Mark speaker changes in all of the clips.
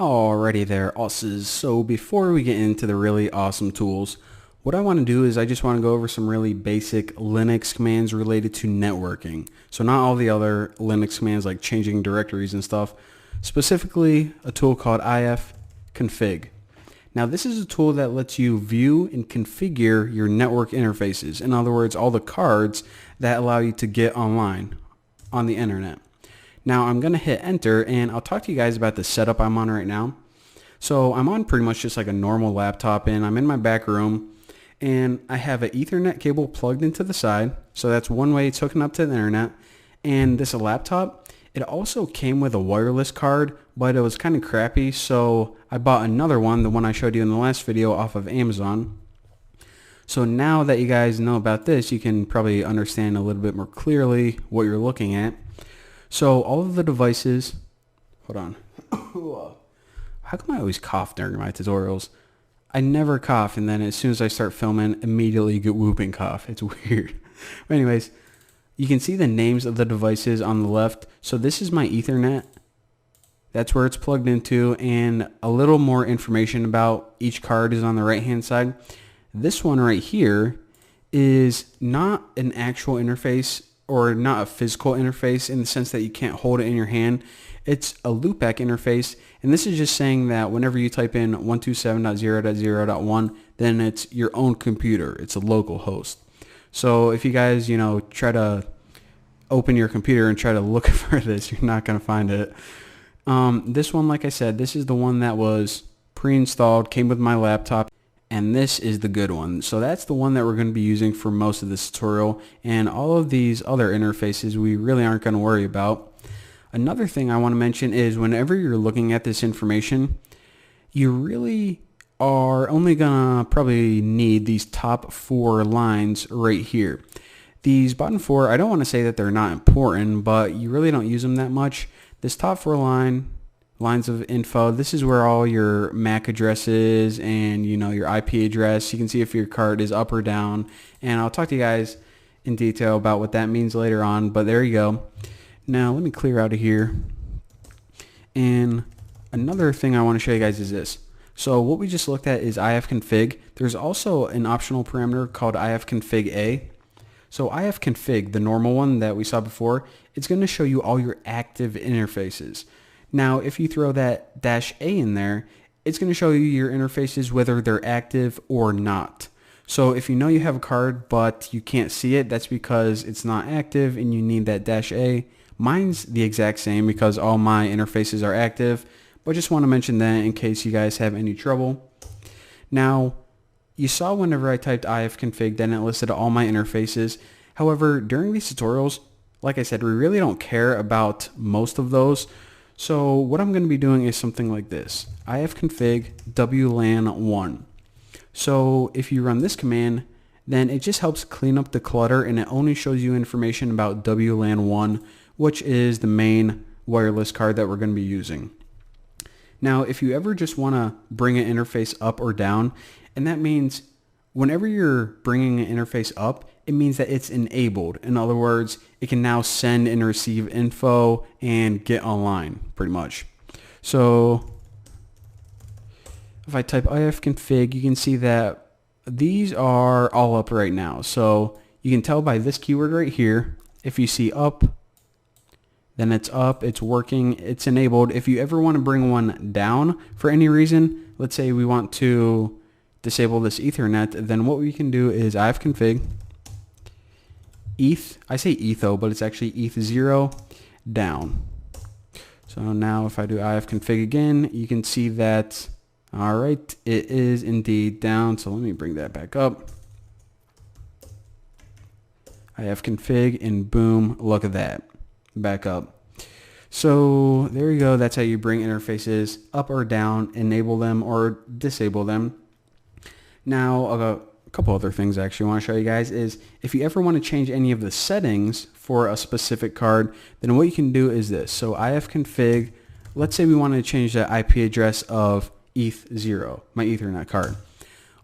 Speaker 1: Alrighty there, Osses. So before we get into the really awesome tools, what I want to do is I just want to go over some really basic Linux commands related to networking. So not all the other Linux commands like changing directories and stuff, specifically a tool called ifconfig. Now this is a tool that lets you view and configure your network interfaces. In other words, all the cards that allow you to get online on the internet. Now I'm going to hit enter and I'll talk to you guys about the setup I'm on right now. So I'm on pretty much just like a normal laptop and I'm in my back room and I have an Ethernet cable plugged into the side. So that's one way it's hooking up to the internet. And this laptop, it also came with a wireless card, but it was kind of crappy. So I bought another one, the one I showed you in the last video, off of Amazon. So now that you guys know about this, you can probably understand a little bit more clearly what you're looking at. So all of the devices, hold on. How come I always cough during my tutorials? I never cough, and then as soon as I start filming, immediately get whooping cough. It's weird. But anyways, you can see the names of the devices on the left. So this is my Ethernet. That's where it's plugged into, and a little more information about each card is on the right hand side. This one right here is not an actual interface or not a physical interface in the sense that you can't hold it in your hand. It's a loopback interface, and this is just saying that whenever you type in 127.0.0.1, then it's your own computer. It's a local host. So if you guys, try to open your computer and try to look for this, you're not going to find it. This one, like I said, this is the one that was pre-installed, came with my laptop. And this is the good one. So that's the one that we're going to be using for most of this tutorial. And all of these other interfaces we really aren't going to worry about. Another thing I want to mention is whenever you're looking at this information, you really are only going to probably need these top 4 lines right here. These bottom 4, I don't want to say that they're not important, but you really don't use them that much. This top 4 lines of info, this is where all your MAC addresses and your IP address. You can see if your card is up or down, and I'll talk to you guys in detail about what that means later on, but there you go. Now let me clear out of here, and another thing I want to show you guys is this. So what we just looked at is ifconfig. There's also an optional parameter called ifconfig-a. So ifconfig, the normal one that we saw before, it's going to show you all your active interfaces. Now, if you throw that -a in there, it's going to show you your interfaces whether they're active or not. So if you know you have a card but you can't see it, that's because it's not active and you need that -a. Mine's the exact same because all my interfaces are active, but just want to mention that in case you guys have any trouble. Now, you saw whenever I typed ifconfig, then it listed all my interfaces. However, during these tutorials, like I said, we really don't care about most of those. So what I'm going to be doing is something like this, ifconfig WLAN1. So if you run this command, then it just helps clean up the clutter and it only shows you information about WLAN1, which is the main wireless card that we're going to be using. Now, if you ever just want to bring an interface up or down, and that means whenever you're bringing an interface up, it means that it's enabled. In other words, it can now send and receive info and get online, pretty much. So if I type ifconfig, you can see that these are all up right now. So you can tell by this keyword right here, if you see up, then it's up, it's working, it's enabled. If you ever want to bring one down for any reason, let's say we want to disable this Ethernet, then what we can do is ifconfig ETH, I say etho, but it's actually ETH0 down. So now if I do ifconfig again, you can see that, all right, it is indeed down. So let me bring that back up. ifconfig and boom, look at that, back up. So there you go. That's how you bring interfaces up or down, enable them or disable them. Now, a couple other things I actually want to show you guys is if you ever want to change any of the settings for a specific card, then what you can do is this. So ifconfig, let's say we want to change the IP address of ETH0, my Ethernet card.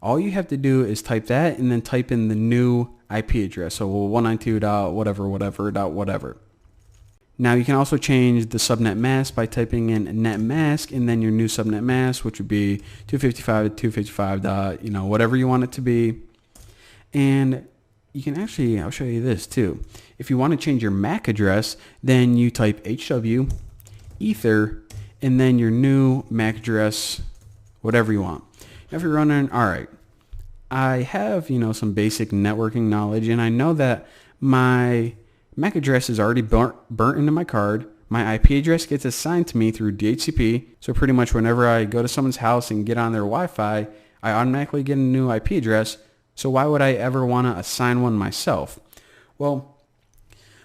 Speaker 1: All you have to do is type that and then type in the new IP address. So 192.whatever. Now you can also change the subnet mask by typing in net mask and then your new subnet mask, which would be 255.255 dot, whatever you want it to be. And you can actually, I'll show you this too. If you want to change your MAC address, then you type HW ether and then your new MAC address, whatever you want. Now if you're running, all right, I have, some basic networking knowledge, and I know that my MAC address is already burnt into my card. My IP address gets assigned to me through DHCP. So pretty much whenever I go to someone's house and get on their Wi-Fi, I automatically get a new IP address. So why would I ever want to assign one myself? Well,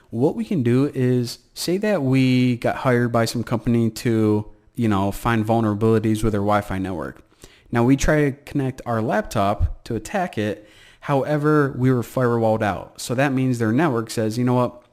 Speaker 1: what we can do is say that we got hired by some company to, find vulnerabilities with our Wi-Fi network. Now we try to connect our laptop to attack it. However, we were firewalled out. So that means their network says, you know what?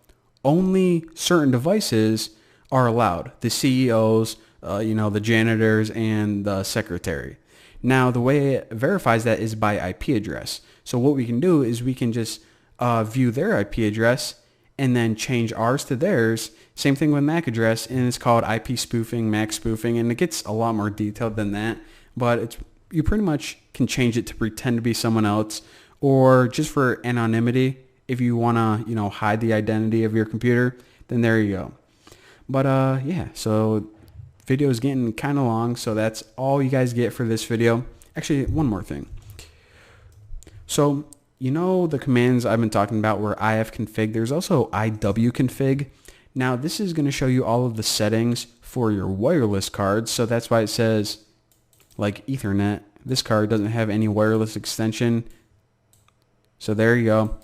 Speaker 1: Only certain devices are allowed. The CEOs, the janitors, and the secretary. Now, the way it verifies that is by IP address. So what we can do is we can just view their IP address and then change ours to theirs. Same thing with MAC address, and it's called IP spoofing, MAC spoofing, and it gets a lot more detailed than that. But you pretty much can change it to pretend to be someone else, or just for anonymity. If you want to, hide the identity of your computer, then there you go. But yeah, so video is getting kind of long, so that's all you guys get for this video. Actually, one more thing. So, the commands I've been talking about were ifconfig. There's also iwconfig. Now, this is going to show you all of the settings for your wireless cards. So that's why it says, like Ethernet, this card doesn't have any wireless extension. So there you go.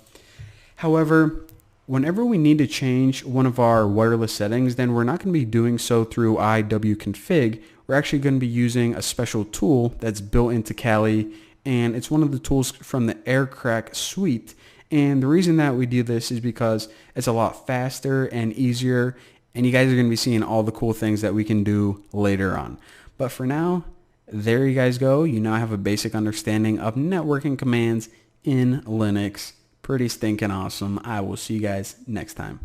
Speaker 1: However, whenever we need to change one of our wireless settings, then we're not going to be doing so through iwconfig. We're actually going to be using a special tool that's built into Kali, and it's one of the tools from the AirCrack suite. And the reason that we do this is because it's a lot faster and easier, and you guys are going to be seeing all the cool things that we can do later on. But for now, there you guys go. You now have a basic understanding of networking commands in Linux. Pretty stinking awesome. I will see you guys next time.